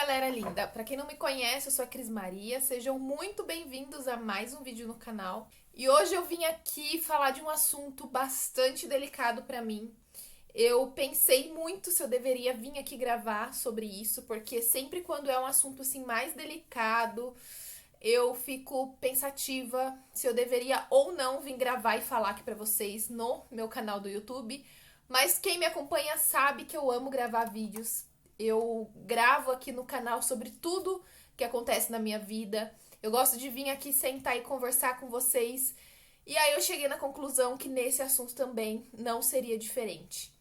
galera linda! Pra quem não me conhece, eu sou a Cris Maria. Sejam muito bem-vindos a mais um vídeo no canal. E hoje eu vim aqui falar de um assunto bastante delicado pra mim. Eu pensei muito se eu deveria vir aqui gravar sobre isso, porque sempre quando é um assunto assim mais delicado, eu fico pensativa se eu deveria ou não vir gravar e falar aqui pra vocês no meu canal do YouTube. Mas quem me acompanha sabe que eu amo gravar vídeos. Eu gravo aqui no canal sobre tudo que acontece na minha vida. Eu gosto de vir aqui sentar e conversar com vocês. E aí eu cheguei na conclusão que nesse assunto também não seria diferente.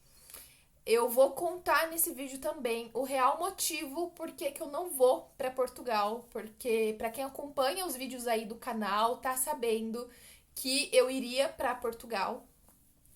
Eu vou contar nesse vídeo também o real motivo por que eu não vou para Portugal, porque para quem acompanha os vídeos aí do canal tá sabendo que eu iria para Portugal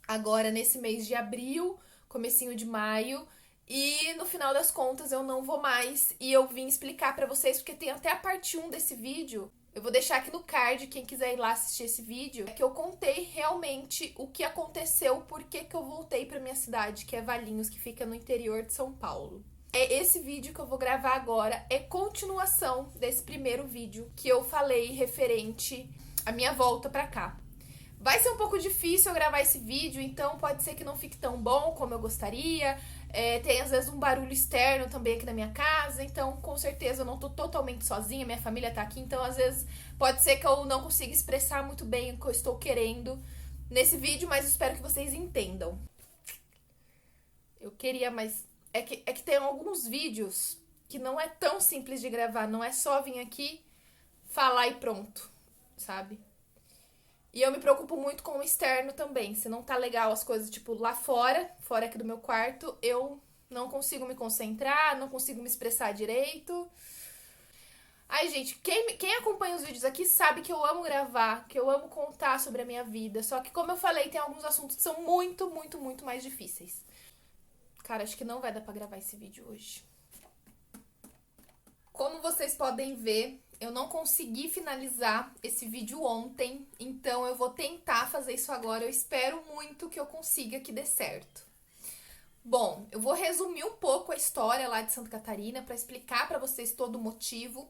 agora nesse mês de abril, comecinho de maio, e no final das contas eu não vou mais, e eu vim explicar pra vocês, porque tem até a parte 1 desse vídeo. Eu vou deixar aqui no card, quem quiser ir lá assistir esse vídeo, que eu contei realmente o que aconteceu, por que eu voltei pra minha cidade, que é Valinhos, que fica no interior de São Paulo. Esse vídeo que eu vou gravar agora é continuação desse primeiro vídeo que eu falei referente à minha volta pra cá. Vai ser um pouco difícil eu gravar esse vídeo, então pode ser que não fique tão bom como eu gostaria. Tem às vezes um barulho externo também aqui na minha casa, então com certeza eu não tô totalmente sozinha, minha família tá aqui, então às vezes pode ser que eu não consiga expressar muito bem o que eu estou querendo nesse vídeo, mas eu espero que vocês entendam. Eu queria, mas é que tem alguns vídeos que não é tão simples de gravar, não é só vir aqui, falar e pronto, sabe? E eu me preocupo muito com o externo também. Se não tá legal as coisas, tipo, lá fora aqui do meu quarto, eu não consigo me concentrar, não consigo me expressar direito. Ai, gente, quem acompanha os vídeos aqui sabe que eu amo gravar, que eu amo contar sobre a minha vida. Só que, como eu falei, tem alguns assuntos que são muito, muito, muito mais difíceis. Cara, acho que não vai dar pra gravar esse vídeo hoje. Como vocês podem ver, eu não consegui finalizar esse vídeo ontem, então eu vou tentar fazer isso agora. Eu espero muito que eu consiga que dê certo. Bom, eu vou resumir um pouco a história lá de Santa Catarina para explicar para vocês todo o motivo,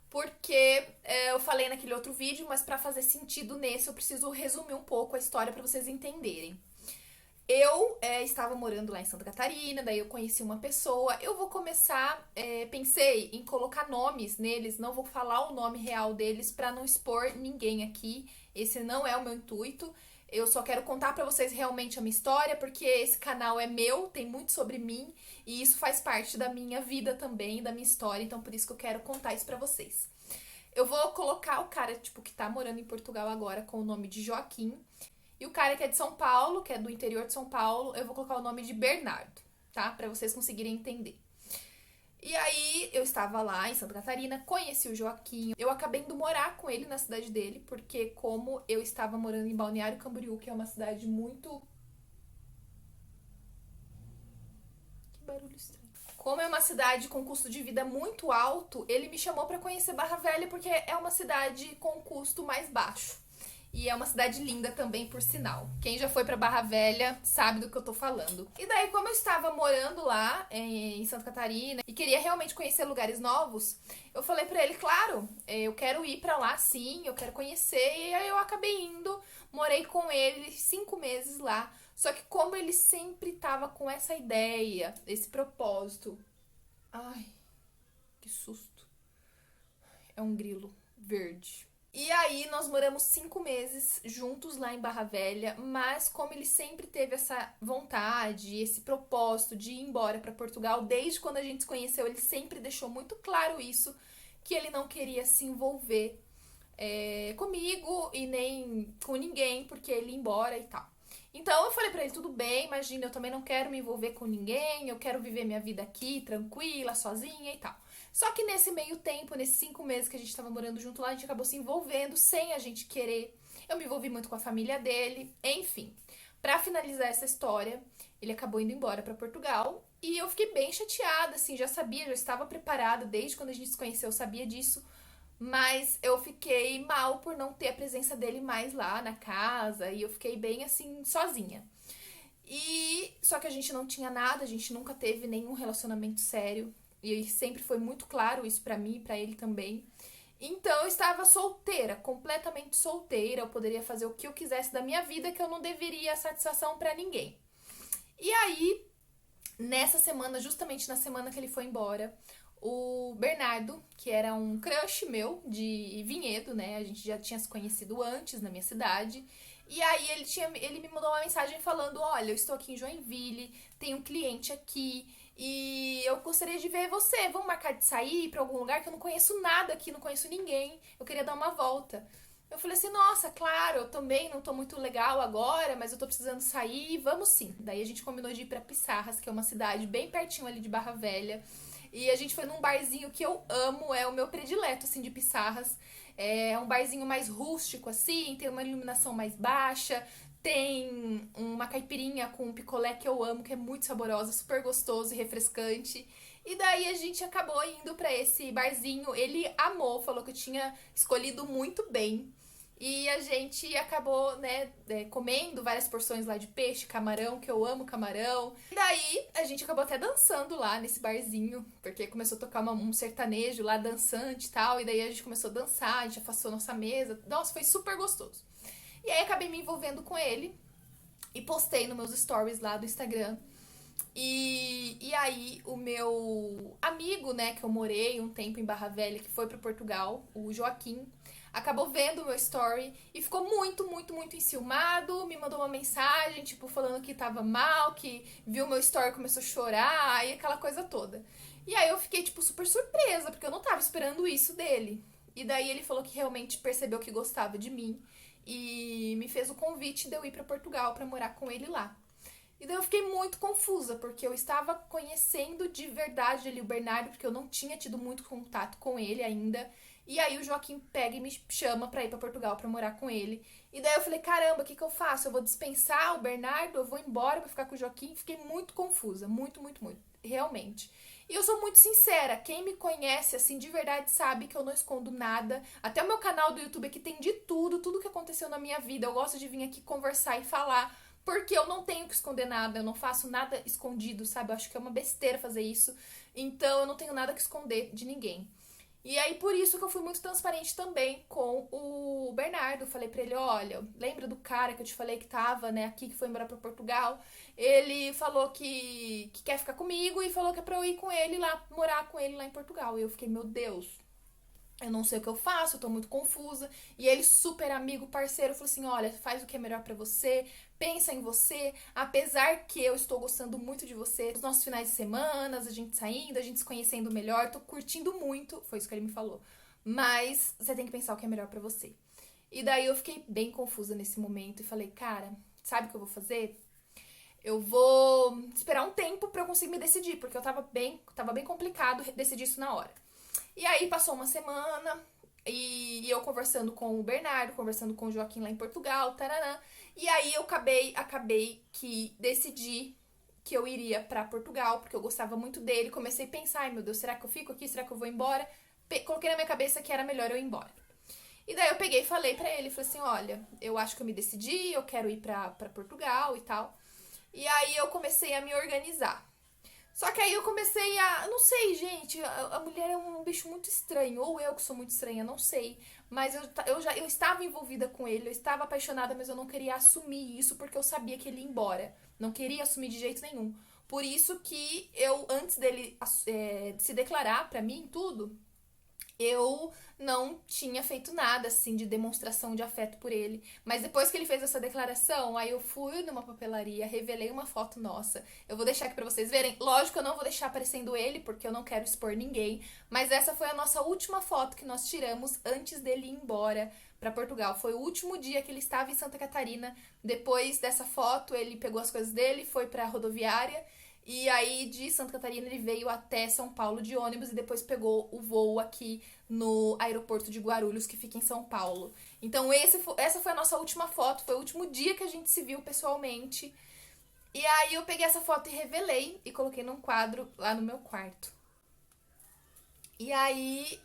porque eu falei naquele outro vídeo, mas para fazer sentido nesse eu preciso resumir um pouco a história para vocês entenderem. Eu estava morando lá em Santa Catarina, daí eu conheci uma pessoa. Eu vou começar, pensei em colocar nomes neles, não vou falar o nome real deles pra não expor ninguém aqui. Esse não é o meu intuito. Eu só quero contar pra vocês realmente a minha história, porque esse canal é meu, tem muito sobre mim, e isso faz parte da minha vida também, da minha história, então por isso que eu quero contar isso pra vocês. Eu vou colocar o cara, tipo, que tá morando em Portugal agora com o nome de Joaquim. E o cara que é de São Paulo, que é do interior de São Paulo, eu vou colocar o nome de Bernardo, tá? Pra vocês conseguirem entender. E aí, eu estava lá em Santa Catarina, conheci o Joaquim. Eu acabei indo morar com ele na cidade dele, porque como eu estava morando em Balneário Camboriú, que é uma cidade muito... Que barulho estranho. Como é uma cidade com custo de vida muito alto, ele me chamou pra conhecer Barra Velha, porque é uma cidade com custo mais baixo. E é uma cidade linda também, por sinal. Quem já foi pra Barra Velha sabe do que eu tô falando. E daí, como eu estava morando lá em Santa Catarina e queria realmente conhecer lugares novos, eu falei pra ele, claro, eu quero ir pra lá sim, eu quero conhecer. E aí eu acabei indo, morei com ele 5 meses lá. Só que como ele sempre tava com essa ideia, esse propósito... Ai, que susto. É um grilo verde. E aí nós moramos 5 meses juntos lá em Barra Velha, mas como ele sempre teve essa vontade, esse propósito de ir embora para Portugal, desde quando a gente se conheceu, ele sempre deixou muito claro isso, que ele não queria se envolver comigo e nem com ninguém, porque ele ia embora e tal. Então eu falei pra ele, tudo bem, imagina, eu também não quero me envolver com ninguém, eu quero viver minha vida aqui, tranquila, sozinha e tal. Só que nesse meio tempo, nesses 5 meses que a gente tava morando junto lá, a gente acabou se envolvendo sem a gente querer. Eu me envolvi muito com a família dele, enfim. Pra finalizar essa história, ele acabou indo embora pra Portugal e eu fiquei bem chateada, assim, já sabia, já estava preparada, desde quando a gente se conheceu, eu sabia disso. Mas eu fiquei mal por não ter a presença dele mais lá na casa. E eu fiquei bem assim, sozinha. Só que a gente não tinha nada, a gente nunca teve nenhum relacionamento sério. E sempre foi muito claro isso pra mim e pra ele também. Então eu estava solteira, completamente solteira. Eu poderia fazer o que eu quisesse da minha vida, que eu não deveria satisfação pra ninguém. E aí, nessa semana, justamente na semana que ele foi embora, o Bernardo, que era um crush meu de Vinhedo, né? A gente já tinha se conhecido antes na minha cidade. E aí ele me mandou uma mensagem falando: olha, eu estou aqui em Joinville, tem um cliente aqui e eu gostaria de ver você. Vamos marcar de sair para algum lugar que eu não conheço nada aqui, não conheço ninguém. Eu queria dar uma volta. Eu falei assim: nossa, claro, eu também não tô muito legal agora, mas eu tô precisando sair, vamos sim. Daí a gente combinou de ir pra Pissarras, que é uma cidade bem pertinho ali de Barra Velha. E a gente foi num barzinho que eu amo, é o meu predileto, assim, de Pissarras. É um barzinho mais rústico, assim, tem uma iluminação mais baixa, tem uma caipirinha com um picolé que eu amo, que é muito saborosa, super gostoso e refrescante. E daí a gente acabou indo pra esse barzinho. Ele amou, falou que eu tinha escolhido muito bem. E a gente acabou, né, comendo várias porções lá de peixe, camarão, que eu amo camarão. E daí a gente acabou até dançando lá nesse barzinho, porque começou a tocar um sertanejo lá dançante e tal. E daí a gente começou a dançar, a gente afastou nossa mesa. Nossa, foi super gostoso. E aí acabei me envolvendo com ele e postei nos meus stories lá do Instagram. E aí o meu amigo, né, que eu morei um tempo em Barra Velha, que foi para Portugal, o Joaquim, acabou vendo o meu story e ficou muito, muito, muito enciumado, me mandou uma mensagem, tipo, falando que tava mal, que viu o meu story e começou a chorar, e aquela coisa toda. E aí eu fiquei, tipo, super surpresa, porque eu não tava esperando isso dele. E daí ele falou que realmente percebeu que gostava de mim e me fez o convite de eu ir para Portugal para morar com ele lá. E daí eu fiquei muito confusa, porque eu estava conhecendo de verdade ali o Bernardo, porque eu não tinha tido muito contato com ele ainda. E aí o Joaquim pega e me chama pra ir pra Portugal pra morar com ele. E daí eu falei, caramba, o que que eu faço? Eu vou dispensar o Bernardo? Eu vou embora pra ficar com o Joaquim? Fiquei muito confusa, muito, muito, muito, realmente. E eu sou muito sincera, quem me conhece assim de verdade sabe que eu não escondo nada. Até o meu canal do YouTube aqui tem de tudo, tudo que aconteceu na minha vida. Eu gosto de vir aqui conversar e falar, porque eu não tenho que esconder nada, eu não faço nada escondido, sabe? Eu acho que é uma besteira fazer isso. Então eu não tenho nada que esconder de ninguém. E aí, por isso que eu fui muito transparente também com o Bernardo. Falei pra ele, olha, lembra do cara que eu te falei que tava, né, aqui, que foi embora pra Portugal? Ele falou que quer ficar comigo e falou que é pra eu ir com ele lá, morar com ele lá em Portugal. E eu fiquei, meu Deus, eu não sei o que eu faço, eu tô muito confusa. E ele, super amigo, parceiro, falou assim: olha, faz o que é melhor pra você, pensa em você, apesar que eu estou gostando muito de você. Os nossos finais de semana, a gente saindo, a gente se conhecendo melhor, tô curtindo muito. Foi isso que ele me falou. Mas você tem que pensar o que é melhor pra você. E daí eu fiquei bem confusa nesse momento e falei, cara, sabe o que eu vou fazer? Eu vou esperar um tempo pra eu conseguir me decidir, porque eu tava bem complicado decidir isso na hora. E aí passou uma semana e eu conversando com o Bernardo, conversando com o Joaquim lá em Portugal, tarará. E aí eu acabei que decidi que eu iria pra Portugal, porque eu gostava muito dele. Comecei a pensar, ai meu Deus, será que eu fico aqui? Será que eu vou embora? Coloquei na minha cabeça que era melhor eu ir embora. E daí eu peguei e falei pra ele, falei assim, olha, eu acho que eu me decidi, eu quero ir pra Portugal e tal. E aí eu comecei a me organizar. Só que aí eu comecei a. Não sei, gente. A mulher é um bicho muito estranho. Ou eu que sou muito estranha, não sei. Mas eu estava envolvida com ele, eu estava apaixonada, mas eu não queria assumir isso porque eu sabia que ele ia embora. Não queria assumir de jeito nenhum. Por isso que eu, antes dele se declarar pra mim, tudo, eu não tinha feito nada, assim, de demonstração de afeto por ele. Mas depois que ele fez essa declaração, aí eu fui numa papelaria, revelei uma foto nossa. Eu vou deixar aqui pra vocês verem. Lógico que eu não vou deixar aparecendo ele, porque eu não quero expor ninguém. Mas essa foi a nossa última foto que nós tiramos antes dele ir embora pra Portugal. Foi o último dia que ele estava em Santa Catarina. Depois dessa foto, ele pegou as coisas dele, foi pra rodoviária. E aí, de Santa Catarina, ele veio até São Paulo de ônibus e depois pegou o voo aqui no aeroporto de Guarulhos, que fica em São Paulo. Então, essa foi a nossa última foto, foi o último dia que a gente se viu pessoalmente. E aí, eu peguei essa foto e revelei e coloquei num quadro lá no meu quarto. E aí,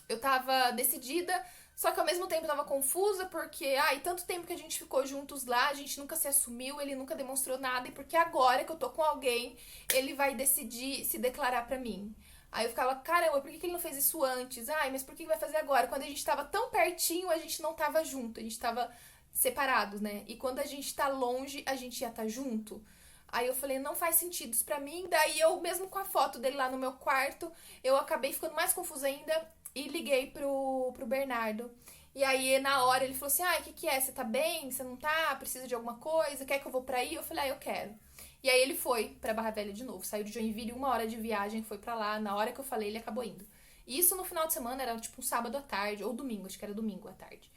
eu tava decidida, Só que ao mesmo tempo eu tava confusa porque, ai, tanto tempo que a gente ficou juntos lá, a gente nunca se assumiu, ele nunca demonstrou nada, e porque agora que eu tô com alguém, ele vai decidir se declarar pra mim. Aí eu ficava, caramba, por que ele não fez isso antes? Ai, mas por que vai fazer agora? Quando a gente tava tão pertinho, a gente não tava junto, a gente tava separados, né? E quando a gente tá longe, a gente ia estar junto. Aí eu falei, não faz sentido isso pra mim. Daí eu, mesmo com a foto dele lá no meu quarto, eu acabei ficando mais confusa ainda e liguei pro Bernardo. E aí, na hora, ele falou assim, o que é? Você tá bem? Você não tá? Precisa de alguma coisa? Quer que eu vou pra aí? Eu falei, eu quero. E aí ele foi pra Barra Velha de novo. Saiu de Joinville, 1 hora de viagem, foi pra lá. Na hora que eu falei, ele acabou indo. E isso no final de semana, era tipo um sábado à tarde, ou domingo, acho que era domingo à tarde.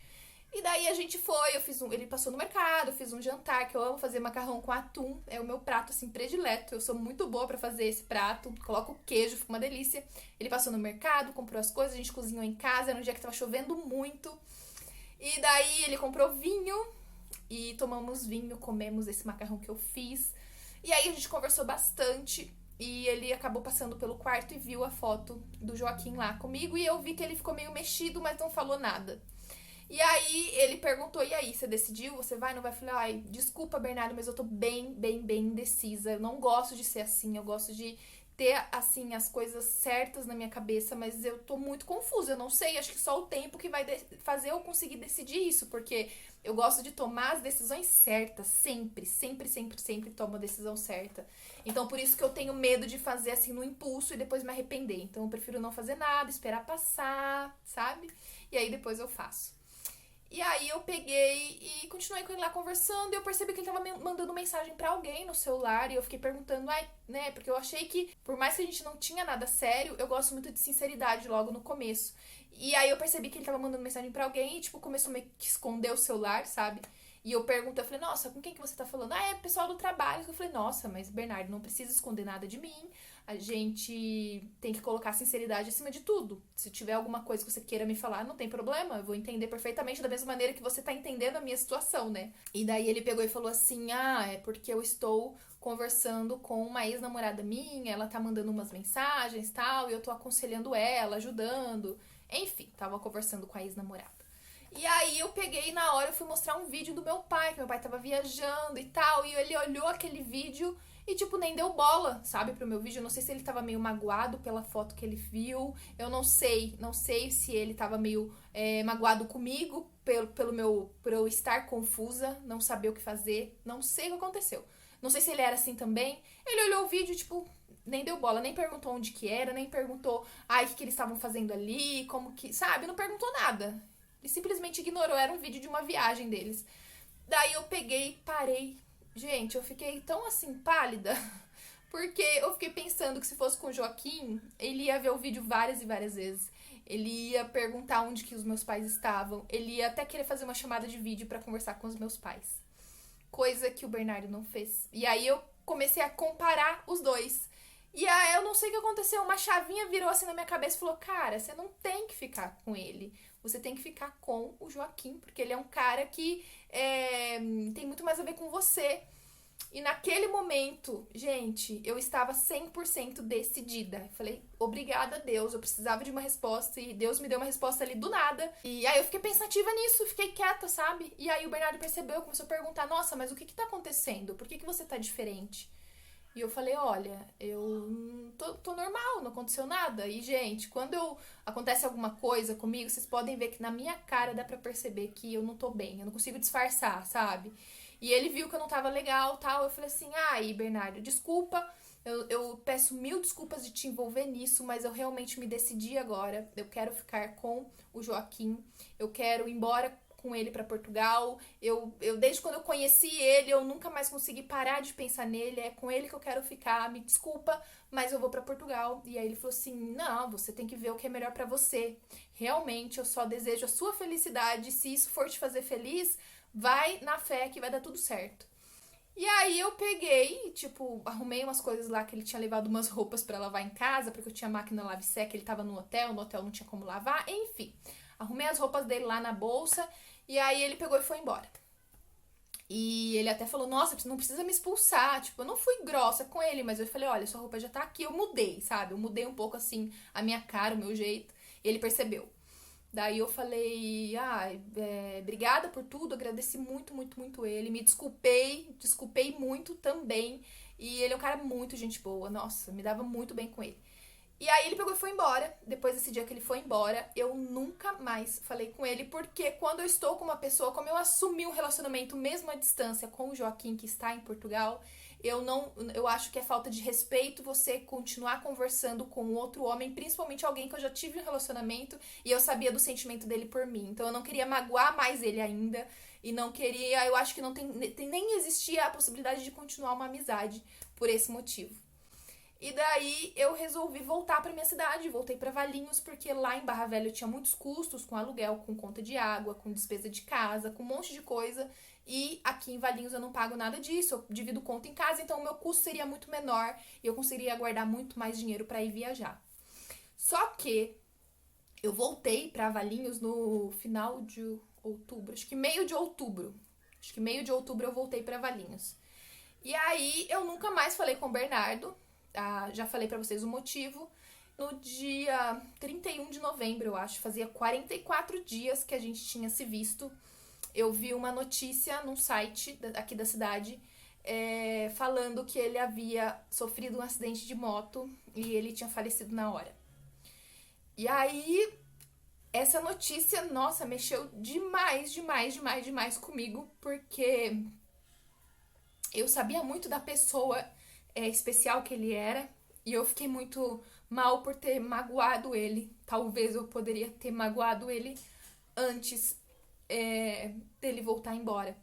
E daí a gente foi, ele passou no mercado, eu fiz um jantar, que eu amo fazer macarrão com atum, é o meu prato, assim, predileto, eu sou muito boa pra fazer esse prato, coloco queijo, fica uma delícia. Ele passou no mercado, comprou as coisas, a gente cozinhou em casa, era um dia que tava chovendo muito. E daí ele comprou vinho, e tomamos vinho, comemos esse macarrão que eu fiz. E aí a gente conversou bastante, e ele acabou passando pelo quarto e viu a foto do Joaquim lá comigo, e eu vi que ele ficou meio mexido, mas não falou nada. E aí ele perguntou, e aí, você decidiu? Você vai, não vai? Eu falei, ai, desculpa, Bernardo, mas eu tô bem, bem, bem indecisa. Eu não gosto de ser assim, eu gosto de ter, assim, as coisas certas na minha cabeça, mas eu tô muito confusa, eu não sei, acho que só o tempo que vai fazer eu conseguir decidir isso, porque eu gosto de tomar as decisões certas, sempre, sempre, sempre, sempre tomo a decisão certa. Então, por isso que eu tenho medo de fazer, assim, no impulso e depois me arrepender. Então, eu prefiro não fazer nada, esperar passar, sabe? E aí depois eu faço. E aí eu peguei e continuei com ele lá conversando, e eu percebi que ele tava mandando mensagem pra alguém no celular, e eu fiquei perguntando, né, porque eu achei que, por mais que a gente não tinha nada sério, eu gosto muito de sinceridade logo no começo. E aí eu percebi que ele tava mandando mensagem pra alguém e, tipo, começou meio que esconder o celular, sabe? E eu perguntei, eu falei, nossa, com quem que você tá falando? É pessoal do trabalho. Eu falei, nossa, mas Bernardo, não precisa esconder nada de mim. A gente tem que colocar sinceridade acima de tudo. Se tiver alguma coisa que você queira me falar, não tem problema. Eu vou entender perfeitamente da mesma maneira que você tá entendendo a minha situação, né? E daí ele pegou e falou assim, é porque eu estou conversando com uma ex-namorada minha, ela tá mandando umas mensagens e tal, e eu tô aconselhando ela, ajudando. Enfim, tava conversando com a ex-namorada. E aí eu peguei na hora, eu fui mostrar um vídeo do meu pai, que meu pai tava viajando e tal, e ele olhou aquele vídeo e, tipo, nem deu bola, sabe, pro meu vídeo. Eu não sei se ele tava meio magoado pela foto que ele viu, eu não sei se ele tava meio magoado comigo por eu estar confusa, não saber o que fazer, não sei o que aconteceu. Não sei se ele era assim também. Ele olhou o vídeo, tipo, nem deu bola, nem perguntou onde que era, nem perguntou, o que eles estavam fazendo ali, como que, sabe, não perguntou nada. Ele simplesmente ignorou, era um vídeo de uma viagem deles. Daí eu peguei, parei. Gente, eu fiquei tão assim, pálida, porque eu fiquei pensando que se fosse com o Joaquim, ele ia ver o vídeo várias e várias vezes. Ele ia perguntar onde que os meus pais estavam. Ele ia até querer fazer uma chamada de vídeo pra conversar com os meus pais. Coisa que o Bernardo não fez. E aí eu comecei a comparar os dois. E aí eu não sei o que aconteceu, uma chavinha virou assim na minha cabeça e falou, cara, você não tem que ficar com ele. Você tem que ficar com o Joaquim, porque ele é um cara que tem muito mais a ver com você. E naquele momento, gente, eu estava 100% decidida. Eu falei, obrigada a Deus, eu precisava de uma resposta e Deus me deu uma resposta ali do nada. E aí eu fiquei pensativa nisso, fiquei quieta, sabe? E aí o Bernardo percebeu, começou a perguntar, nossa, mas o que tá acontecendo? Por que você tá diferente? E eu falei, olha, eu tô normal, não aconteceu nada. E, gente, quando acontece alguma coisa comigo, vocês podem ver que na minha cara dá pra perceber que eu não tô bem, eu não consigo disfarçar, sabe? E ele viu que eu não tava legal, tal. Eu falei assim, Bernardo, desculpa, eu peço mil desculpas de te envolver nisso, mas eu realmente me decidi agora. Eu quero ficar com o Joaquim, eu quero ir embora com ele pra Portugal. Eu desde quando eu conheci ele, eu nunca mais consegui parar de pensar nele. É com ele que eu quero ficar. Me desculpa, mas eu vou pra Portugal. E aí ele falou assim: "Não, você tem que ver o que é melhor pra você. Realmente, eu só desejo a sua felicidade. Se isso for te fazer feliz, vai na fé que vai dar tudo certo." E aí eu peguei, tipo, arrumei umas coisas lá que ele tinha levado umas roupas pra lavar em casa, porque eu tinha máquina lave-seca, ele tava no hotel não tinha como lavar, enfim. Arrumei as roupas dele lá na bolsa e aí ele pegou e foi embora. E ele até falou, nossa, não precisa me expulsar. Tipo, eu não fui grossa com ele, mas eu falei, olha, sua roupa já tá aqui. Eu mudei, sabe? Eu mudei um pouco, assim, a minha cara, o meu jeito. E ele percebeu. Daí eu falei, obrigada por tudo, agradeci muito, muito, muito ele. Me desculpei muito também. E ele é um cara muito gente boa, nossa, me dava muito bem com ele. E aí ele pegou e foi embora. Depois desse dia que ele foi embora, eu nunca mais falei com ele, porque quando eu estou com uma pessoa, como eu assumi um relacionamento mesmo à distância com o Joaquim, que está em Portugal, eu acho que é falta de respeito você continuar conversando com outro homem, principalmente alguém que eu já tive um relacionamento e eu sabia do sentimento dele por mim. Então eu não queria magoar mais ele ainda e não queria, eu acho que não nem existia a possibilidade de continuar uma amizade por esse motivo. E daí eu resolvi voltar para minha cidade, voltei para Valinhos, porque lá em Barra Velha eu tinha muitos custos com aluguel, com conta de água, com despesa de casa, com um monte de coisa. E aqui em Valinhos eu não pago nada disso, eu divido conta em casa, então o meu custo seria muito menor e eu conseguiria guardar muito mais dinheiro para ir viajar. Só que eu voltei para Valinhos no final de outubro, acho que meio de outubro. Acho que meio de outubro eu voltei para Valinhos. E aí eu nunca mais falei com o Bernardo. Já falei pra vocês o motivo. No dia 31 de novembro, eu acho, fazia 44 dias que a gente tinha se visto. Eu vi uma notícia num site aqui da cidade falando que ele havia sofrido um acidente de moto e ele tinha falecido na hora. E aí, essa notícia, nossa, mexeu demais, demais, demais, demais comigo, porque eu sabia muito da pessoa especial que ele era e eu fiquei muito mal por ter magoado ele. Talvez eu poderia ter magoado ele antes dele voltar embora.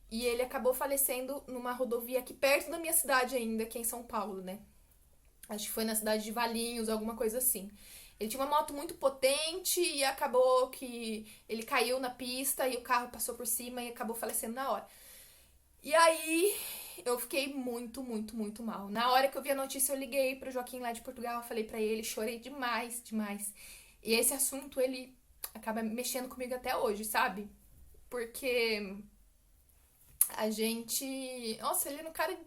E ele acabou falecendo numa rodovia aqui perto da minha cidade ainda, que é em São Paulo, né? Acho que foi na cidade de Valinhos, alguma coisa assim. Ele tinha uma moto muito potente e acabou que ele caiu na pista e o carro passou por cima e acabou falecendo na hora. E aí eu fiquei muito, muito, muito mal. Na hora que eu vi a notícia, eu liguei pro Joaquim lá de Portugal, falei pra ele, chorei demais, demais. E esse assunto, ele acaba mexendo comigo até hoje, sabe? Porque a gente... Nossa, ele era um cara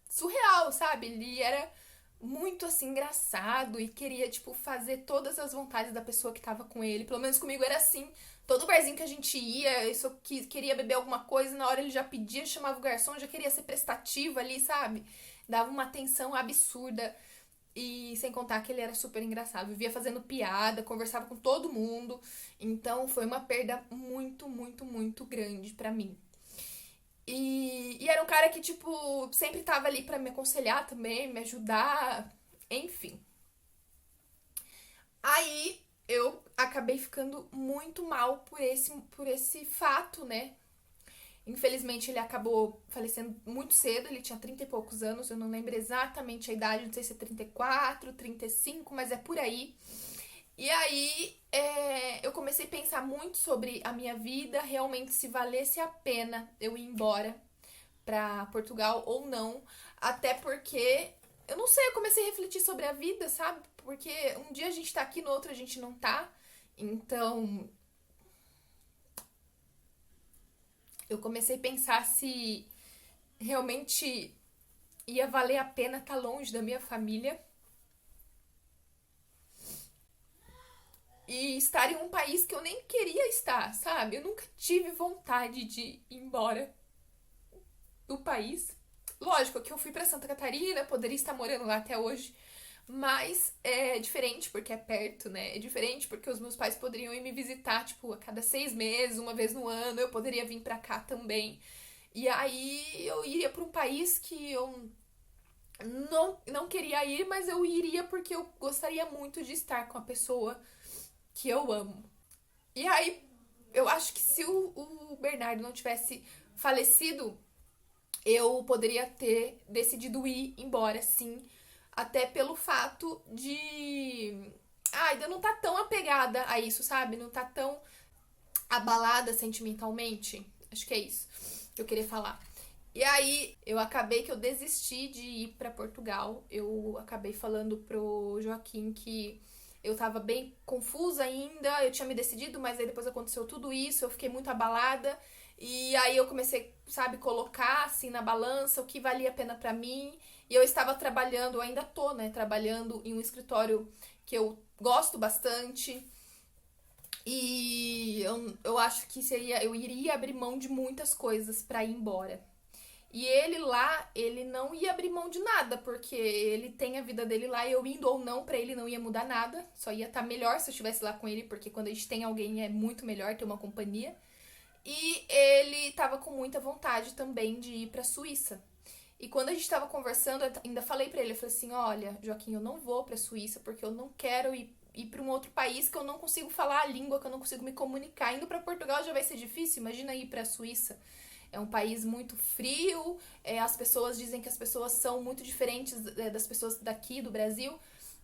surreal, sabe? Ele era muito, assim, engraçado e queria, tipo, fazer todas as vontades da pessoa que tava com ele. Pelo menos comigo era assim. Todo barzinho que a gente ia, eu queria beber alguma coisa, na hora ele já pedia, chamava o garçom, já queria ser prestativo ali, sabe? Dava uma atenção absurda. E sem contar que ele era super engraçado. Vivia fazendo piada, conversava com todo mundo. Então foi uma perda muito, muito, muito grande pra mim. E era um cara que, tipo, sempre tava ali pra me aconselhar também, me ajudar, enfim. Aí eu acabei ficando muito mal por esse fato, né? Infelizmente ele acabou falecendo muito cedo, ele tinha 30 e poucos anos, eu não lembro exatamente a idade, não sei se é 34, 35, mas é por aí. E aí eu comecei a pensar muito sobre a minha vida, realmente se valesse a pena eu ir embora pra Portugal ou não, até porque eu não sei, eu comecei a refletir sobre a vida, sabe? Porque um dia a gente tá aqui, no outro a gente não tá. Então, eu comecei a pensar se realmente ia valer a pena estar longe da minha família e estar em um país que eu nem queria estar, sabe? Eu nunca tive vontade de ir embora do país. Lógico que eu fui pra Santa Catarina, poderia estar morando lá até hoje, mas é diferente porque é perto, né? É diferente porque os meus pais poderiam ir me visitar, tipo, a cada 6 meses, uma vez no ano, eu poderia vir pra cá também. E aí eu iria pra um país que eu não queria ir, mas eu iria porque eu gostaria muito de estar com a pessoa que eu amo. E aí eu acho que se o Bernardo não tivesse falecido, eu poderia ter decidido ir embora, sim. Até pelo fato de. Ainda não tá tão apegada a isso, sabe? Não tá tão abalada sentimentalmente. Acho que é isso que eu queria falar. E aí, eu acabei que eu desisti de ir pra Portugal. Eu acabei falando pro Joaquim que eu tava bem confusa ainda. Eu tinha me decidido, mas aí depois aconteceu tudo isso. Eu fiquei muito abalada. E aí eu comecei, sabe, colocar assim na balança o que valia a pena pra mim. E eu estava trabalhando, eu ainda tô, né, trabalhando em um escritório que eu gosto bastante. E eu acho que eu iria abrir mão de muitas coisas pra ir embora. E ele lá, ele não ia abrir mão de nada, porque ele tem a vida dele lá, e eu indo ou não pra ele não ia mudar nada, só ia estar melhor se eu estivesse lá com ele, porque quando a gente tem alguém é muito melhor ter uma companhia. E ele tava com muita vontade também de ir pra Suíça. E quando a gente tava conversando, eu ainda falei pra ele, eu falei assim, olha, Joaquim, eu não vou pra Suíça porque eu não quero ir pra um outro país que eu não consigo falar a língua, que eu não consigo me comunicar. Indo pra Portugal já vai ser difícil, imagina ir pra Suíça. É um país muito frio, as pessoas dizem que as pessoas são muito diferentes das pessoas daqui, do Brasil.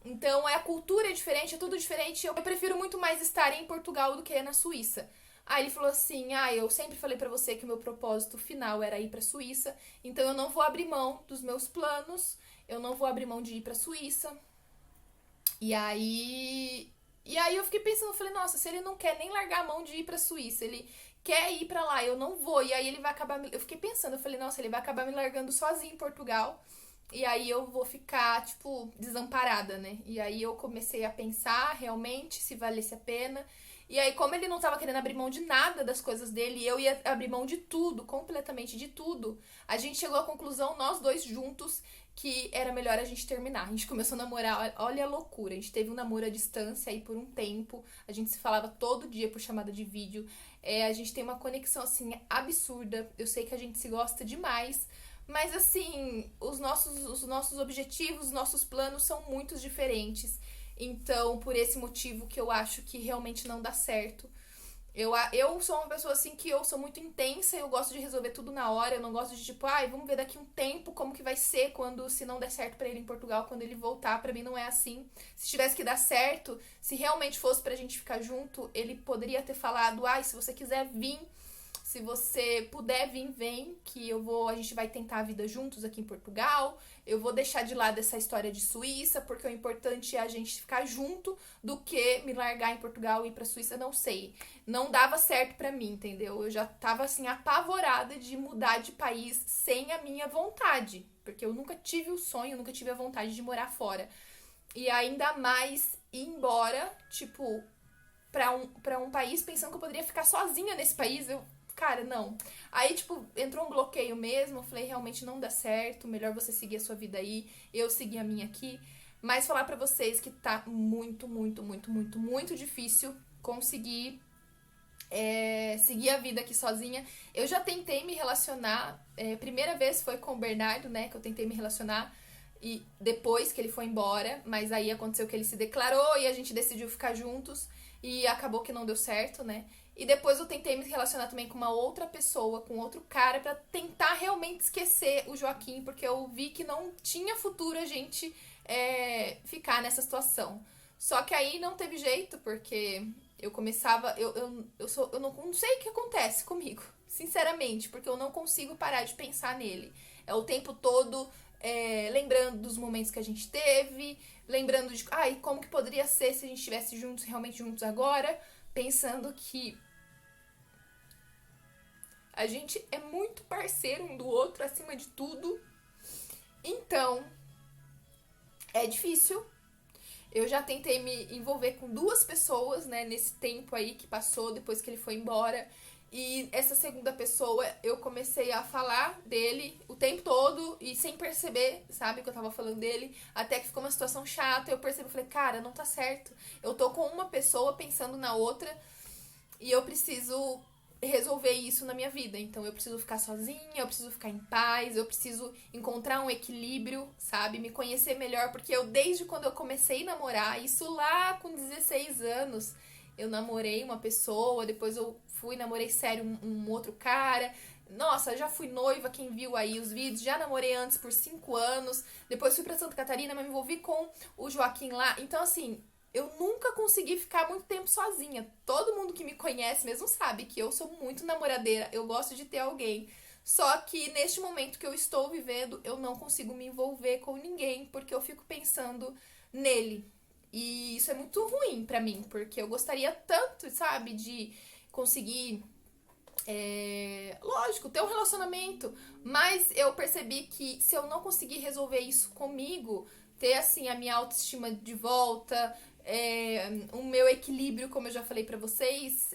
Então, a cultura é diferente, é tudo diferente. Eu prefiro muito mais estar em Portugal do que na Suíça. Aí ele falou assim, eu sempre falei pra você que o meu propósito final era ir pra Suíça, então eu não vou abrir mão dos meus planos, eu não vou abrir mão de ir pra Suíça. E aí, eu fiquei pensando, eu falei, nossa, se ele não quer nem largar a mão de ir pra Suíça, ele quer ir pra lá, eu não vou. E aí ele vai acabar, eu fiquei pensando, eu falei, nossa, ele vai acabar me largando sozinho em Portugal. E aí eu vou ficar, tipo, desamparada, né? E aí eu comecei a pensar realmente se valesse a pena. E aí, como ele não tava querendo abrir mão de nada das coisas dele, e eu ia abrir mão de tudo, completamente de tudo, a gente chegou à conclusão, nós dois juntos, que era melhor a gente terminar. A gente começou a namorar, olha a loucura. A gente teve um namoro à distância aí por um tempo. A gente se falava todo dia por chamada de vídeo. A gente tem uma conexão, assim, absurda. Eu sei que a gente se gosta demais. Mas, assim, os nossos objetivos, os nossos planos são muito diferentes. Então, por esse motivo que eu acho que realmente não dá certo. Eu sou uma pessoa assim que eu sou muito intensa, eu gosto de resolver tudo na hora, eu não gosto de tipo, vamos ver daqui um tempo como que vai ser quando se não der certo pra ele em Portugal, quando ele voltar, pra mim não é assim. Se tivesse que dar certo, se realmente fosse pra gente ficar junto, ele poderia ter falado, se você quiser vir, se você puder vir, vem, que a gente vai tentar a vida juntos aqui em Portugal. Eu vou deixar de lado essa história de Suíça, porque o importante é a gente ficar junto do que me largar em Portugal e ir pra Suíça, não sei. Não dava certo pra mim, entendeu? Eu já tava assim apavorada de mudar de país sem a minha vontade, porque eu nunca tive o sonho, nunca tive a vontade de morar fora. E ainda mais ir embora, tipo, pra um país pensando que eu poderia ficar sozinha nesse país. Cara, não. Aí, tipo, entrou um bloqueio mesmo. Eu falei, realmente não dá certo. Melhor você seguir a sua vida aí. Eu segui a minha aqui. Mas falar pra vocês que tá muito, muito, muito, muito, muito difícil conseguir seguir a vida aqui sozinha. Eu já tentei me relacionar. Primeira vez foi com o Bernardo, né? Que eu tentei me relacionar. E depois que ele foi embora. Mas aí aconteceu que ele se declarou e a gente decidiu ficar juntos. E acabou que não deu certo, né? E depois eu tentei me relacionar também com uma outra pessoa, com outro cara, pra tentar realmente esquecer o Joaquim, porque eu vi que não tinha futuro a gente ficar nessa situação. Só que aí não teve jeito, porque eu começava. Eu não sei o que acontece comigo, sinceramente, porque eu não consigo parar de pensar nele. É o tempo todo lembrando dos momentos que a gente teve, lembrando de como que poderia ser se a gente estivesse juntos, realmente juntos agora. Pensando que a gente é muito parceiro um do outro acima de tudo. Então, é difícil. Eu já tentei me envolver com 2 pessoas, né, nesse tempo aí que passou depois que ele foi embora. E essa segunda pessoa, eu comecei a falar dele o tempo todo e sem perceber, sabe, que eu tava falando dele. Até que ficou uma situação chata, eu percebi, falei, cara, não tá certo. Eu tô com uma pessoa pensando na outra e eu preciso resolver isso na minha vida. Então eu preciso ficar sozinha, eu preciso ficar em paz, eu preciso encontrar um equilíbrio, sabe? Me conhecer melhor, porque eu desde quando eu comecei a namorar, isso lá com 16 anos, eu namorei uma pessoa, depois eu namorei sério um outro cara. Nossa, já fui noiva, quem viu aí os vídeos, já namorei antes por 5 anos, depois fui pra Santa Catarina, mas me envolvi com o Joaquim lá. Então, assim, eu nunca consegui ficar muito tempo sozinha. Todo mundo que me conhece mesmo sabe que eu sou muito namoradeira, eu gosto de ter alguém. Só que neste momento que eu estou vivendo, eu não consigo me envolver com ninguém, porque eu fico pensando nele. E isso é muito ruim pra mim, porque eu gostaria tanto, sabe, de conseguir, lógico, ter um relacionamento, mas eu percebi que se eu não conseguir resolver isso comigo, ter assim a minha autoestima de volta, o meu equilíbrio, como eu já falei pra vocês,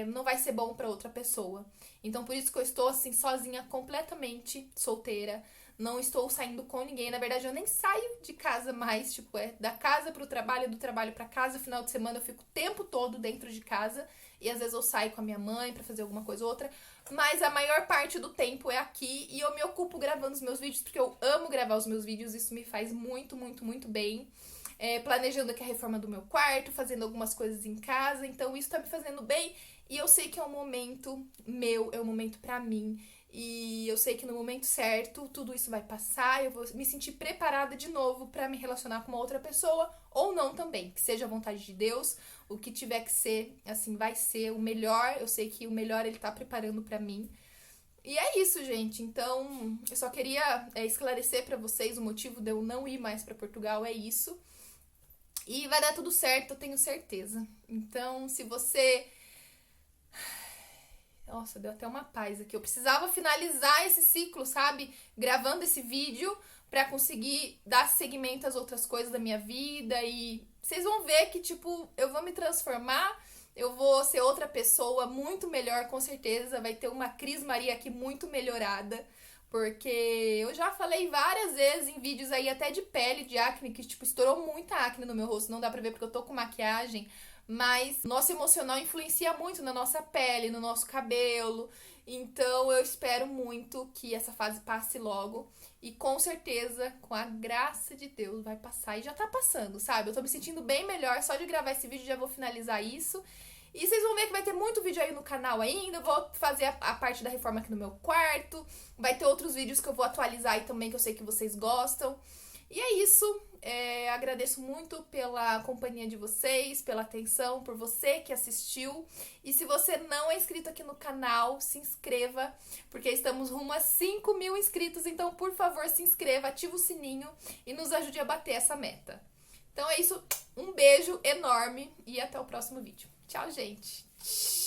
não vai ser bom pra outra pessoa. Então por isso que eu estou assim sozinha, completamente solteira. Não estou saindo com ninguém. Na verdade, eu nem saio de casa mais. Tipo, da casa pro trabalho, do trabalho pra casa. No final de semana eu fico o tempo todo dentro de casa. E às vezes eu saio com a minha mãe pra fazer alguma coisa ou outra. Mas a maior parte do tempo é aqui. E eu me ocupo gravando os meus vídeos, porque eu amo gravar os meus vídeos. Isso me faz muito, muito, muito bem. Planejando aqui a reforma do meu quarto, fazendo algumas coisas em casa. Então isso tá me fazendo bem. E eu sei que é um momento meu, é um momento pra mim. E eu sei que no momento certo tudo isso vai passar, eu vou me sentir preparada de novo pra me relacionar com uma outra pessoa, ou não também, que seja a vontade de Deus, o que tiver que ser, assim, vai ser o melhor, eu sei que o melhor ele tá preparando pra mim. E é isso, gente, então eu só queria esclarecer pra vocês o motivo de eu não ir mais pra Portugal, é isso. E vai dar tudo certo, eu tenho certeza. Então, se você... Nossa, deu até uma paz aqui. Eu precisava finalizar esse ciclo, sabe? Gravando esse vídeo pra conseguir dar seguimento às outras coisas da minha vida. E vocês vão ver que, tipo, eu vou me transformar. Eu vou ser outra pessoa muito melhor, com certeza. Vai ter uma Cris Maria aqui muito melhorada. Porque eu já falei várias vezes em vídeos aí, até de pele, de acne, que, tipo, estourou muita acne no meu rosto. Não dá pra ver porque eu tô com maquiagem. Mas nosso emocional influencia muito na nossa pele, no nosso cabelo. Então eu espero muito que essa fase passe logo. E com certeza, com a graça de Deus, vai passar. E já tá passando, sabe? Eu tô me sentindo bem melhor. Só de gravar esse vídeo já vou finalizar isso. E vocês vão ver que vai ter muito vídeo aí no canal ainda. Eu vou fazer a parte da reforma aqui no meu quarto. Vai ter outros vídeos que eu vou atualizar aí também, que eu sei que vocês gostam. E é isso. Agradeço muito pela companhia de vocês, pela atenção, por você que assistiu. E se você não é inscrito aqui no canal, se inscreva, porque estamos rumo a 5.000 inscritos. Então, por favor, se inscreva, ativa o sininho e nos ajude a bater essa meta. Então é isso. Um beijo enorme e até o próximo vídeo. Tchau, gente!